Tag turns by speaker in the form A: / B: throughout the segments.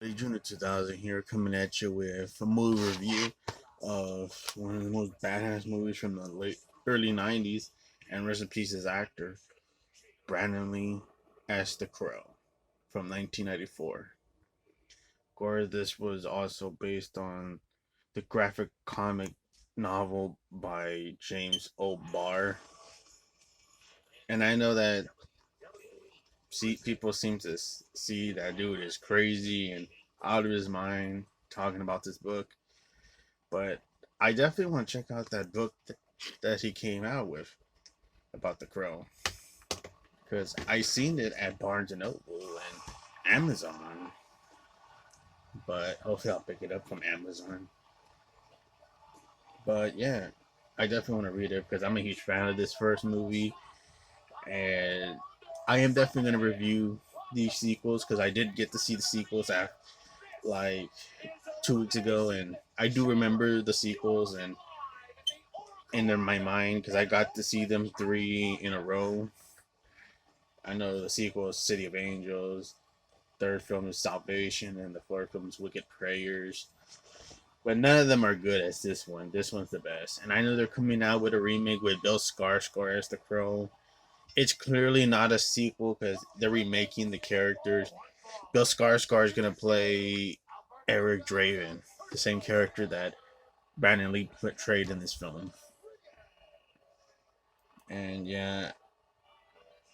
A: June of 2000 here, coming at you with a movie review of one of the most badass movies from the early 90s, and rest in peace his actor, Brandon Lee as the Crow from 1994. Of course, this was also based on the graphic comic novel by James O. Barr. And I know that people seem to see that dude is crazy and out of his mind talking about this book. But I definitely want to check out that book that he came out with about the Crow, because I seen it at Barnes and Noble and Amazon. But hopefully I'll pick it up from Amazon. But yeah, I definitely want to read it because I'm a huge fan of this first movie, and I am definitely going to review these sequels because I did get to see the sequels at like 2 weeks ago, and I do remember the sequels and in my mind because I got to see them three in a row. I know the sequel is City of Angels, third film is Salvation, and the fourth film is Wicked Prayers. But none of them are good as this one. This one's the best. And I know they're coming out with a remake with Bill Skarsgård as the Crow. It's clearly not a sequel because they're remaking the characters. Bill Skarsgård is going to play Eric Draven, the same character that Brandon Lee portrayed in this film. And yeah,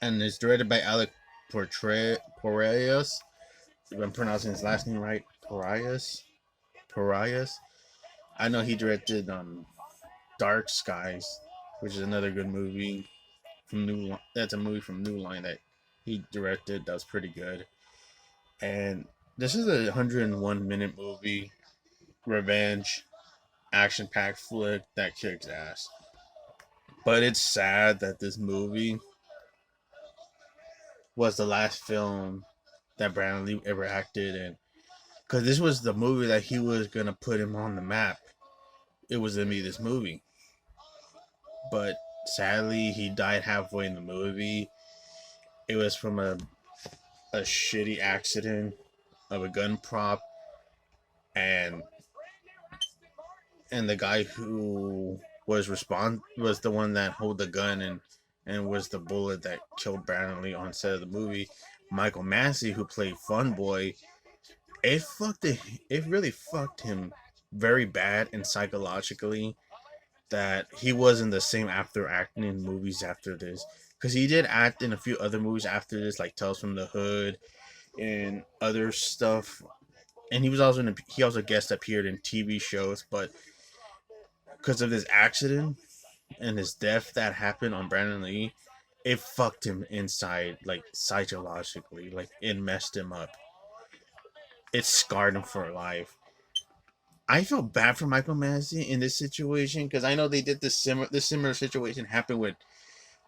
A: and it's directed by Alex Proyas. If I'm pronouncing his last name right, Proyas. I know he directed Dark Skies, which is another good movie from New. That's a movie from New Line that he directed. That was pretty good. And this is a 101-minute movie, revenge, action-packed flick that kicks ass. But it's sad that this movie was the last film that Brandon Lee ever acted in, because this was the movie that he was gonna put him on the map. It was gonna be this movie, but sadly he died halfway in the movie. It was from a shitty accident of a gun prop, and the guy who was the one that held the gun and was the bullet that killed Brandon Lee on set of the movie. Michael Massey, who played Fun Boy, it really fucked him very bad and psychologically, that he wasn't the same after acting in movies after this, because he did act in a few other movies after this, like Tales from the Hood and other stuff. And he also guest appeared in TV shows, but because of this accident and his death that happened on Brandon Lee, it fucked him inside, like psychologically, like it messed him up. It scarred him for life. I feel bad for Michael Massey in this situation because I know they did this similar situation happened with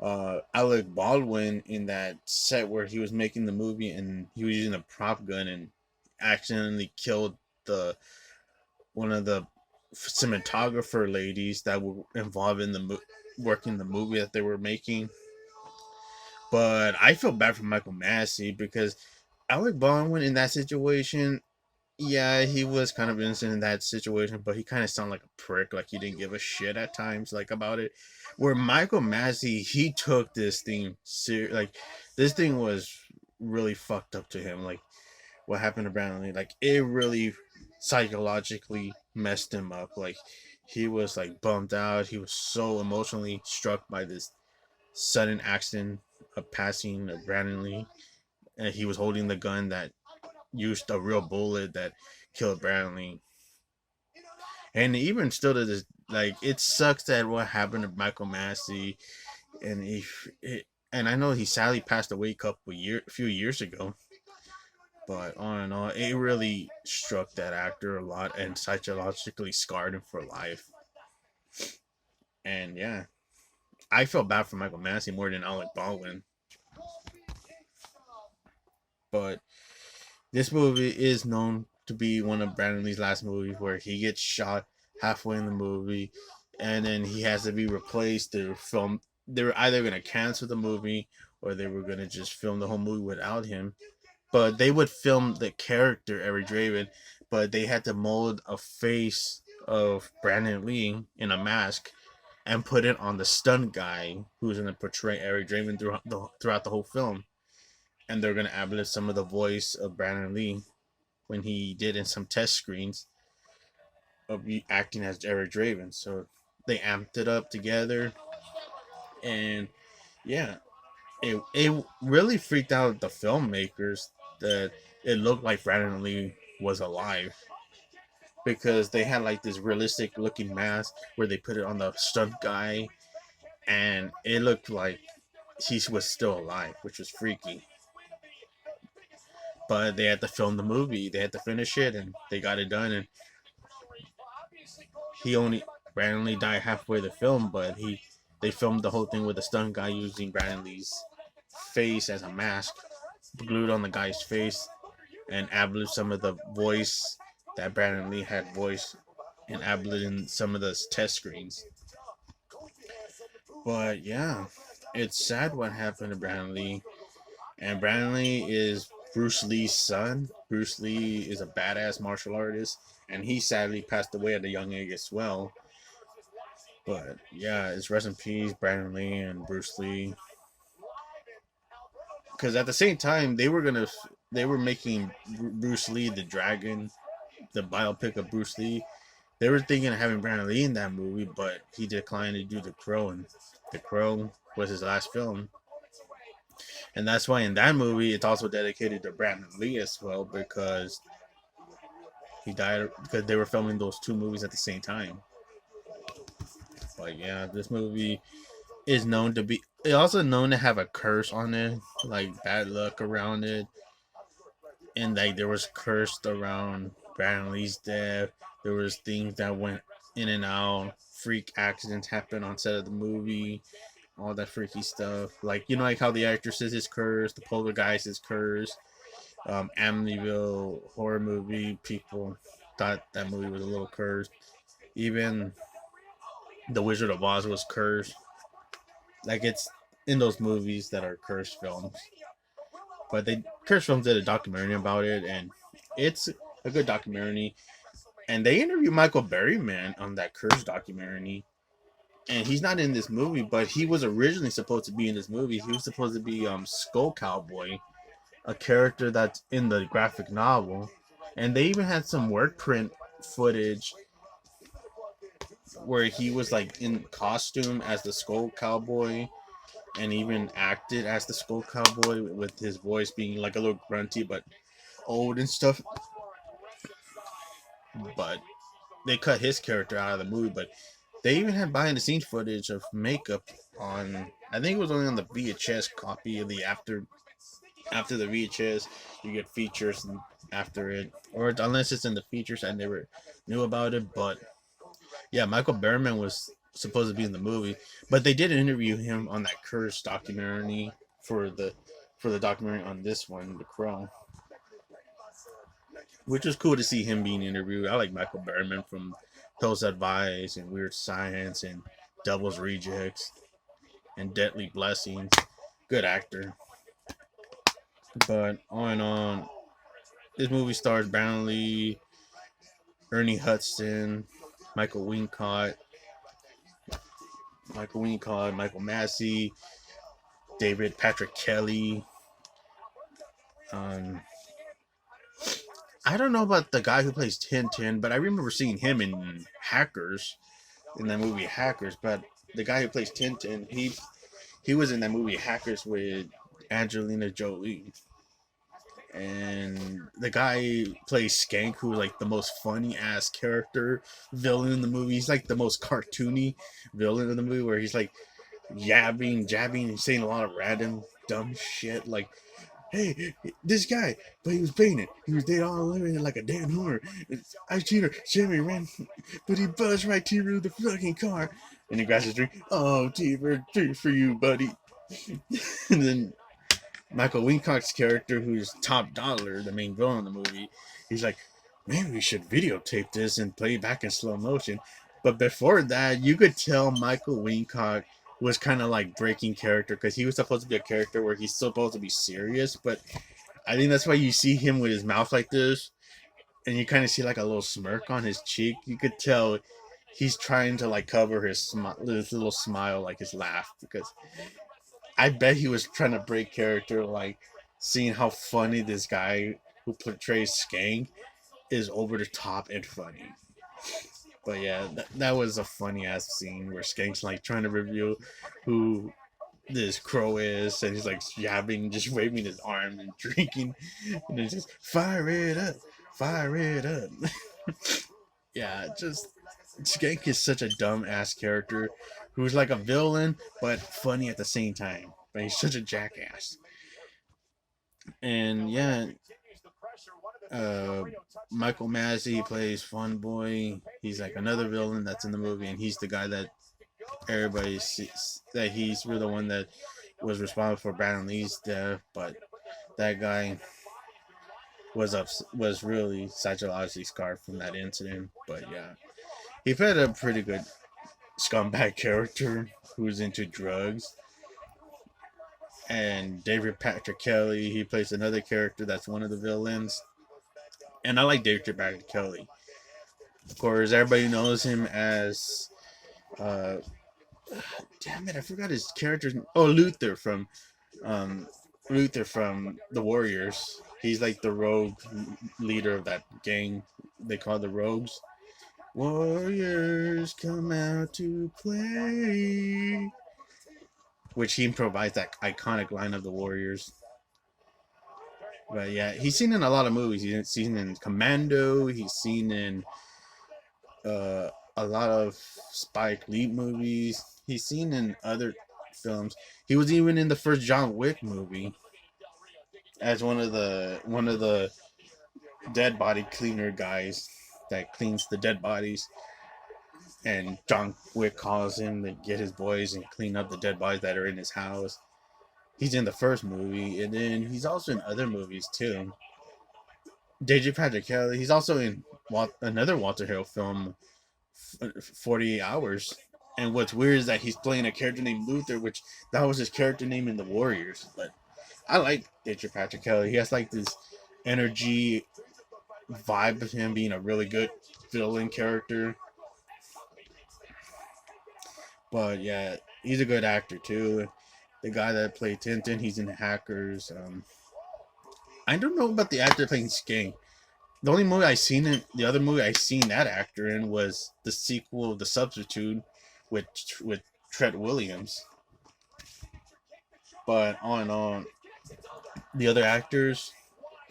A: Alec Baldwin in that set where he was making the movie and he was using a prop gun and accidentally killed the one of the cinematographer ladies that were involved in working the movie that they were making. But I feel bad for Michael Massey because Alec Baldwin in that situation, yeah, he was kind of innocent in that situation, but he kind of sounded like a prick, like he didn't give a shit at times, like about it. Where Michael Massey, he took this thing like this thing was really fucked up to him. Like what happened to Brandon Lee, like it really psychologically messed him up. Like he was like bummed out. He was so emotionally struck by this sudden accident of passing of Brandon Lee, and he was holding the gun that used a real bullet that killed Brandon. And even still to this, like it sucks that what happened to Michael Massey, and and I know he sadly passed away a few years ago. But all in all, it really struck that actor a lot and psychologically scarred him for life. And yeah, I felt bad for Michael Massey more than Alec Baldwin. But this movie is known to be one of Brandon Lee's last movies where he gets shot halfway in the movie and then he has to be replaced to film. They were either going to cancel the movie or they were going to just film the whole movie without him. but they would film the character Eric Draven, but they had to mold a face of Brandon Lee in a mask and put it on the stunt guy who's going to portray Eric Draven throughout the whole film. And they're going to ad lib some of the voice of Brandon Lee when he did in some test screens of acting as Eric Draven. So they amped it up together, and yeah, it really freaked out the filmmakers that it looked like Brandon Lee was alive because they had like this realistic looking mask where they put it on the stunt guy, and it looked like he was still alive, which was freaky. But they had to film the movie, they had to finish it, and they got it done. And he only Brandon Lee died halfway the film, but they filmed the whole thing with a stunt guy using Brandon Lee's face as a mask, glued on the guy's face, and ad-libbed some of the voice that Brandon Lee had voiced, and ad-libbed in some of the test screens. But yeah, it's sad what happened to Brandon Lee. And Brandon Lee is Bruce Lee's son. Bruce Lee is a badass martial artist, and he sadly passed away at a young age as well. But yeah, it's rest in peace, Brandon Lee and Bruce Lee. Because at the same time, they were making Bruce Lee the Dragon, the biopic of Bruce Lee. They were thinking of having Brandon Lee in that movie, but he declined to do The Crow, and The Crow was his last film. And that's why in that movie, it's also dedicated to Brandon Lee as well, because he died because they were filming those two movies at the same time. But yeah, this movie is known to be, it's also known to have a curse on it, like bad luck around it. And like there was cursed around Brandon Lee's death. There was things that went in and out. Freak accidents happened on set of the movie. All that freaky stuff. Like, you know, like how the actresses is cursed, the poltergeist is cursed. Amityville horror movie, people thought that movie was a little cursed. Even The Wizard of Oz was cursed. Like, it's in those movies that are cursed films. But Cursed Films did a documentary about it, and it's a good documentary. And they interviewed Michael Berryman on that Cursed documentary. And he's not in this movie, but he was originally supposed to be in this movie. He was supposed to be Skull Cowboy, a character that's in the graphic novel. And they even had some work print footage where he was like in costume as the Skull Cowboy, and even acted as the Skull Cowboy with his voice being like a little grunty but old and stuff. But they cut his character out of the movie. But they even had behind the scenes footage of makeup on, I think it was only on the VHS copy of the after the VHS, you get features after it, or unless it's in the features, I never knew about it. But yeah, Michael Berryman was supposed to be in the movie, but they did interview him on that Curse documentary for the documentary on this one, The Crow, which was cool to see him being interviewed. I like Michael Berryman from Pills Advice and Weird Science and Devil's Rejects and Deadly Blessings. Good actor. But on, this movie stars Brandon Lee, Ernie Hudson, Michael Wincott, Michael Massey, David Patrick Kelly. I don't know about the guy who plays Tintin, but I remember seeing him in Hackers, in that movie Hackers. But the guy who plays Tintin, he was in that movie Hackers with Angelina Jolie. And the guy plays Skank, who's like the most funny ass character villain in the movie. He's like the most cartoony villain in the movie, where he's like jabbing, and saying a lot of random dumb shit. Like, hey, this guy, but he was painted. He was dead all living like a damn whore. I cheater, Jimmy ran, but he buzzed right to the fucking car. And he grabs his drink. Oh, tea for you, buddy. And then Michael Wincott's character, who's Top Dollar, the main villain in the movie, he's like, maybe we should videotape this and play it back in slow motion. But before that, you could tell Michael Wincott was kind of like breaking character, because he was supposed to be a character where he's supposed to be serious, but I think that's why you see him with his mouth like this, and you kind of see like a little smirk on his cheek. You could tell he's trying to like cover his little smile, like his laugh, because I bet he was trying to break character, like seeing how funny this guy who portrays Skank is over the top and funny. But yeah, that was a funny ass scene where Skank's like trying to reveal who this crow is, and he's like yabbing, just waving his arm and drinking, and it's just fire it up, fire it up. Yeah, just Skank is such a dumb ass character who's like a villain but funny at the same time. But he's such a jackass. And yeah, uh, Michael Massey plays Fun Boy. He's like another villain that's in the movie, and he's the guy that everybody sees that he's really the one that was responsible for Brandon Lee's death. But that guy was really psychologically scarred from that incident. But yeah, he played a pretty good scumbag character who's into drugs. And David Patrick Kelly, he plays another character that's one of the villains. And I like David Patrick Kelly. Of course, everybody knows him as uh, damn it, I forgot his character's name. Oh, um, Luther from the Warriors. He's like the rogue leader of that gang they call the Rogues. Warriors come out to play. Which he provides that iconic line of the Warriors. But yeah, he's seen in a lot of movies. He's seen in Commando. He's seen in a lot of Spike Lee movies. He's seen in other films. He was even in the first John Wick movie as one of the dead body cleaner guys that cleans the dead bodies. And John Wick calls him to get his boys and clean up the dead bodies that are in his house. He's in the first movie, and then he's also in other movies too. Deji Patrick Kelly. He's also in another Walter Hill film, 48 Hours. And what's weird is that he's playing a character named Luther, which that was his character name in The Warriors. But I like Deji Patrick Kelly. He has like this energy vibe of him being a really good villain character. But yeah, he's a good actor too. The guy that played Tintin, he's in Hackers. I don't know about the actor playing Skink. The only movie I seen it, the other movie I seen that actor in was the sequel, The Substitute, with with Treat Williams. But on the other actors,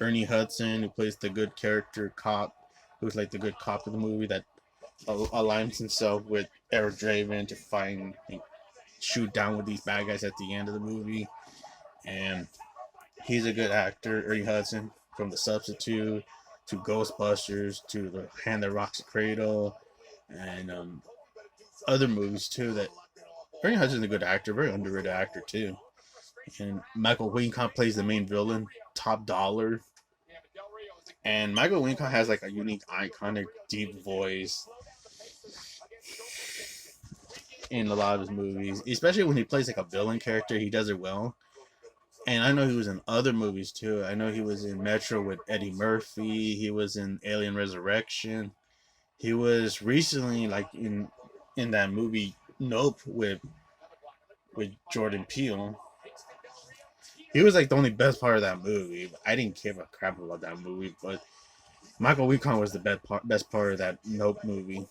A: Ernie Hudson, who plays the good character cop, who's like the good cop of the movie that aligns himself with Eric Draven to find and shoot down with these bad guys at the end of the movie. And he's a good actor, Ernie Hudson, from The Substitute to Ghostbusters to The Hand That Rocks the Cradle and other movies too. That Ernie Hudson's a good actor, very underrated actor too. And Michael Wincott plays the main villain, Top Dollar. And Michael Wincott has like a unique, iconic, deep voice in a lot of his movies, especially when he plays like a villain character. He does it well. And I know he was in other movies too. I know he was in Metro with Eddie Murphy. He was in Alien Resurrection. He was recently like in that movie Nope with Jordan Peele. He was like the only best part of that movie. I didn't give a crap about that movie, but Michael Wincott was the best part of that Nope movie.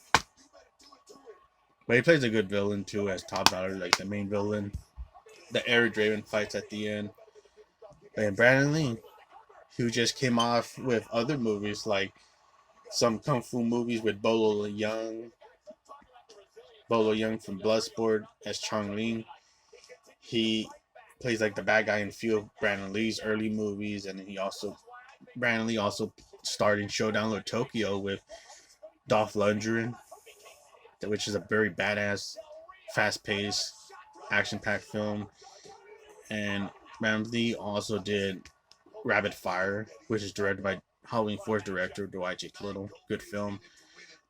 A: But he plays a good villain too, as Top Dollar, like the main villain. The Eric Draven fights at the end. And Brandon Lee, who just came off with other movies like some kung fu movies with Bolo Young from Bloodsport as Chong Ling. He plays like the bad guy in a few of Brandon Lee's early movies, and Brandon Lee also starred in Showdown with Tokyo with Dolph Lundgren, which is a very badass, fast-paced, action-packed film. And Brandon Lee also did Rapid Fire, which is directed by Halloween 4's director Dwight J. Little. Good film.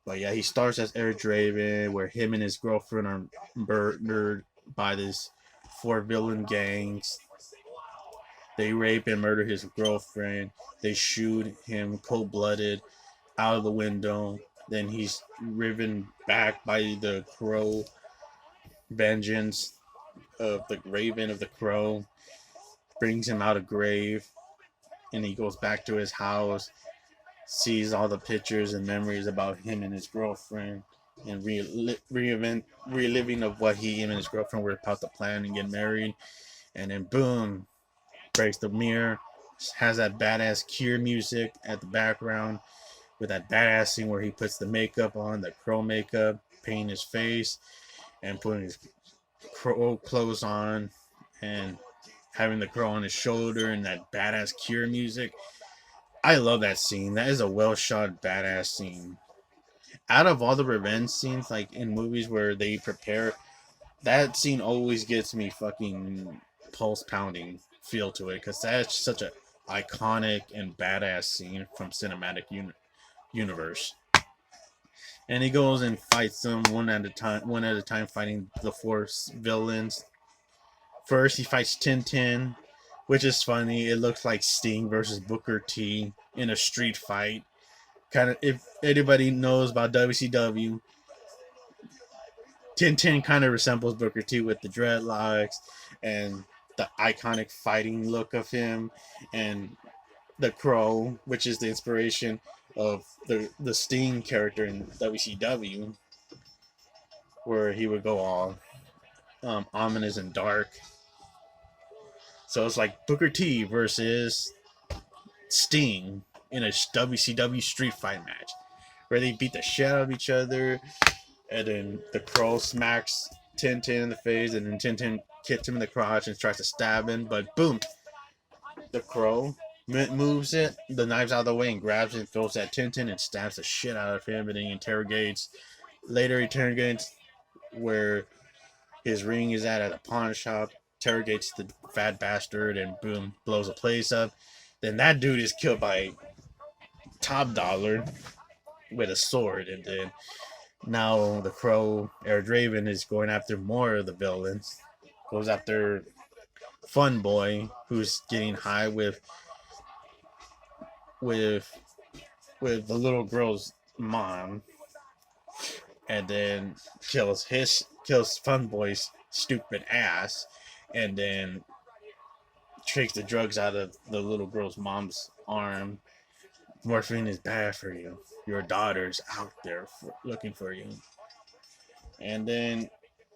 A: But yeah, he stars as Eric Draven, where him and his girlfriend are murdered by this 4 villain gangs. They rape and murder his girlfriend. They shoot him cold blooded out of the window. Then he's driven back by the crow vengeance of the raven of the crow, brings him out of grave, and he goes back to his house, sees all the pictures and memories about him and his girlfriend, and reliving of what him and his girlfriend were about to plan and get married, and then boom, breaks the mirror, has that badass Cure music at the background with that badass scene where he puts the makeup on, the crow makeup, painting his face, and putting his crow clothes on, and having the crow on his shoulder, and that badass Cure music. I love that scene. That is a well shot, badass scene. Out of all the revenge scenes, like in movies where they prepare, that scene always gets me fucking pulse pounding feel to it because that's such a iconic and badass scene from cinematic universe. And he goes and fights them one at a time, fighting the four villains. First, he fights Tintin, which is funny. It looks like Sting versus Booker T in a street fight. Kind of, if anybody knows about WCW, Tintin kind of resembles Booker T with the dreadlocks and the iconic fighting look of him, and the Crow, which is the inspiration of the Sting character in WCW, where he would go all ominous and dark. So it's like Booker T versus Sting in a WCW street fight match where they beat the shit out of each other, and then the Crow smacks Tintin in the face, and then Tintin kicks him in the crotch and tries to stab him, but boom, the Crow moves it, the knives out of the way, and grabs it, throws at Tintin, and stabs the shit out of him, and then he interrogates where his ring is at a pawn shop, interrogates the fat bastard, and boom, blows the place up. Then that dude is killed by Top Dollar with a sword, and then now the Crow, Eric Draven, is going after more of the villains. Goes after Fun Boy, who's getting high with with the little girl's mom, and then kills Fun Boy's stupid ass, and then takes the drugs out of the little girl's mom's arm. Morphine is bad for you. Your daughter's out there looking for you. And then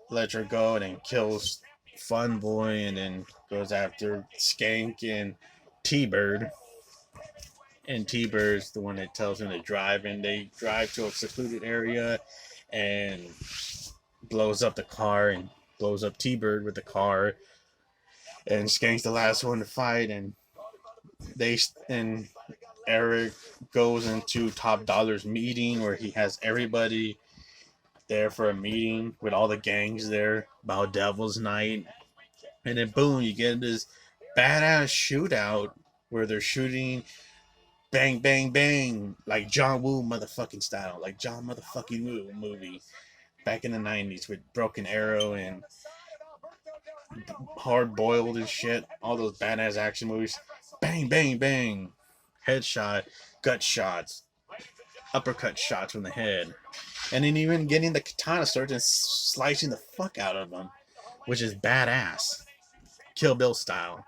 A: lets her go, and then kills Fun Boy, and then goes after Skank and T-Bird. And T-Bird's the one that tells him to drive, and they drive to a secluded area and blows up the car and blows up T-Bird with the car. And Skank's the last one to fight, and Eric goes into Top Dollar's meeting where he has everybody there for a meeting with all the gangs there about Devil's Night. And then boom, you get this badass shootout where they're shooting bang, bang, bang, like John Woo motherfucking style, like John motherfucking Woo movie back in the 90s with Broken Arrow and Hard Boiled and shit. All those badass action movies. Bang, bang, bang. Headshot, gut shots, uppercut shots from the head. And then even getting the katana sword and slicing the fuck out of them, which is badass. Kill Bill style.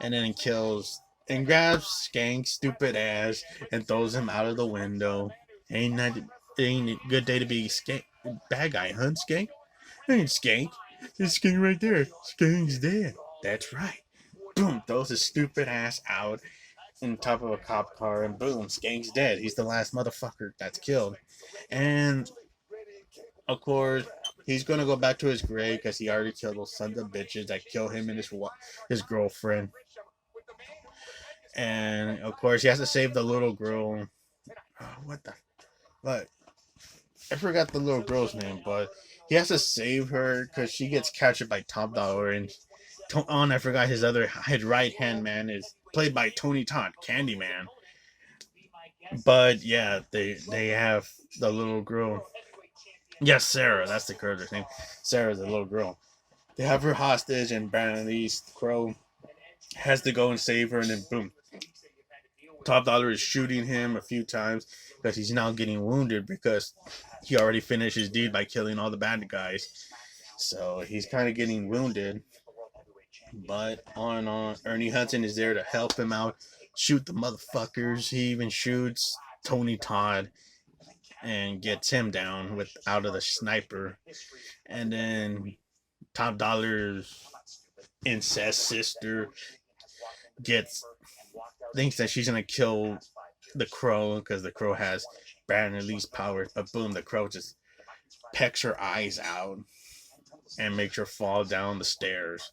A: And then kills and grabs Skank's stupid ass and throws him out of the window. Ain't a good day to be Skank, bad guy, huh, Skank? Ain't Skank. It's Skank right there. Skank's dead. That's right. Boom, throws his stupid ass out in top of a cop car, and boom, Skank's dead. He's the last motherfucker that's killed. And of course, he's gonna go back to his grave because he already killed those sons of bitches that kill him and his girlfriend. And of course, he has to save the little girl. Oh, what the? But I forgot the little girl's name, but he has to save her because she gets captured by Top Dollar, and I forgot his right hand man is played by Tony Todd, Candyman. But yeah, they have the little girl. Yes, Sarah, that's the character's name. Sarah's the little girl. They have her hostage, and Brandon Lee's Crow has to go and save her, and then boom, Top Dollar is shooting him a few times because he's now getting wounded because he already finished his deed by killing all the bad guys. So he's kind of getting wounded. But on and on, Ernie Hudson is there to help him out, shoot the motherfuckers. He even shoots Tony Todd and gets him down with out of the sniper. And then Top Dollar's incest sister gets thinks that she's gonna kill the crow because the crow has Brandon Lee's powers. But boom, the crow just pecks her eyes out and makes her fall down the stairs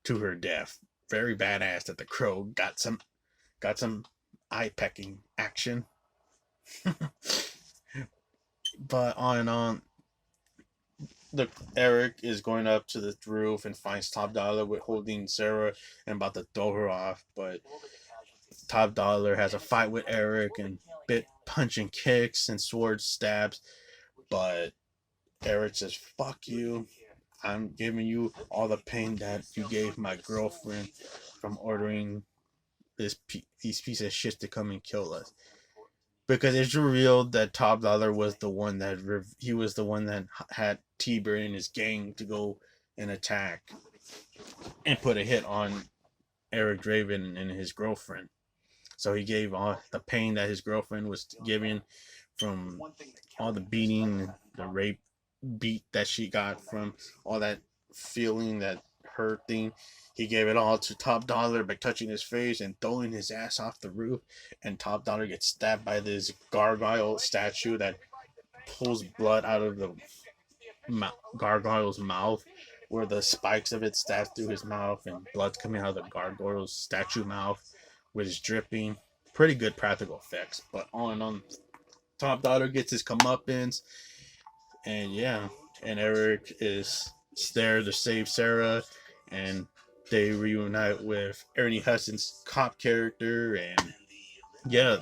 A: to her death. Very badass that the crow got some eye pecking action. But on and on, the Eric is going up to the roof and finds Top Dollar with holding Sarah and about to throw her off. But Top Dollar has a fight with Eric and bit punching kicks and sword stabs. But Eric says, "Fuck you. I'm giving you all the pain that you gave my girlfriend from ordering these pieces of shit to come and kill us." Because it's revealed that Top Dollar was the one that he was the one that had T-Bird and his gang to go and attack and put a hit on Eric Draven and his girlfriend. So he gave all the pain that his girlfriend was giving from all the beating, the rape beat that she got from all that feeling, that hurt thing. He gave it all to Top Dollar by touching his face and throwing his ass off the roof. And Top Dollar gets stabbed by this gargoyle statue that pulls blood out of the gargoyle's mouth, where the spikes of it stab through his mouth and blood's coming out of the gargoyle's statue mouth, which is dripping. Pretty good practical effects. But on and on, Top Dollar gets his comeuppance, and yeah, and Eric is there to save Sarah, and they reunite with Ernie Hudson's cop character, and yeah,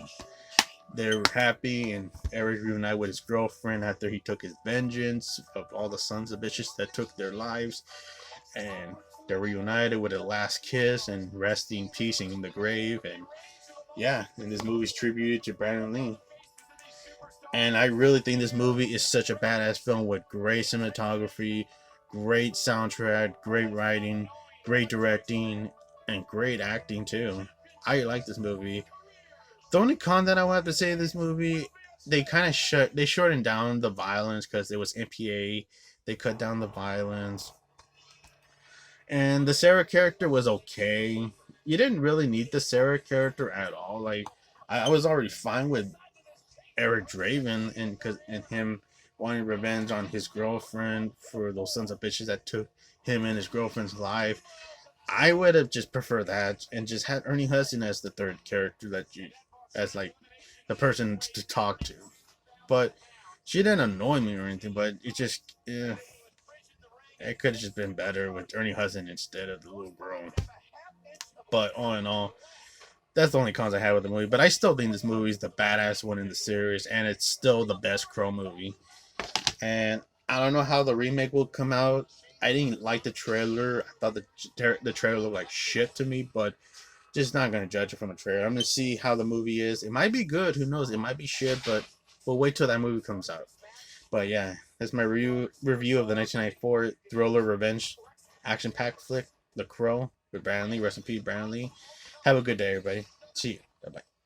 A: they're happy, and Eric reunited with his girlfriend after he took his vengeance of all the sons of bitches that took their lives, and they're reunited with a last kiss and resting in peace in the grave, and yeah, and this movie's tribute to Brandon Lee. And I really think this movie is such a badass film with great cinematography, great soundtrack, great writing, great directing, and great acting too. I like this movie. The only con that I would have to say in this movie, they kind of they shortened down the violence because it was MPA. They cut down the violence, and the Sarah character was okay. You didn't really need the Sarah character at all. Like I was already fine with Eric Draven and him wanting revenge on his girlfriend for those sons of bitches that took him and his girlfriend's life. I would have just preferred that and just had Ernie Hudson as the third character as like the person to talk to. But she didn't annoy me or anything. But it just, yeah, it could have just been better with Ernie Hudson instead of the little girl. But all in all, that's the only cons I had with the movie. But I still think this movie is the badass one in the series, and it's still the best Crow movie. And I don't know how the remake will come out. I didn't like the trailer. I thought the trailer looked like shit to me, but just not gonna judge it from the trailer. I'm gonna see how the movie is. It might be good. Who knows? It might be shit, but we'll wait till that movie comes out. But yeah, that's my review of the 1994 thriller revenge action-packed flick, The Crow, with Brandon Lee. Rest in peace, Brandon Lee. Have a good day, everybody. See you. Bye bye.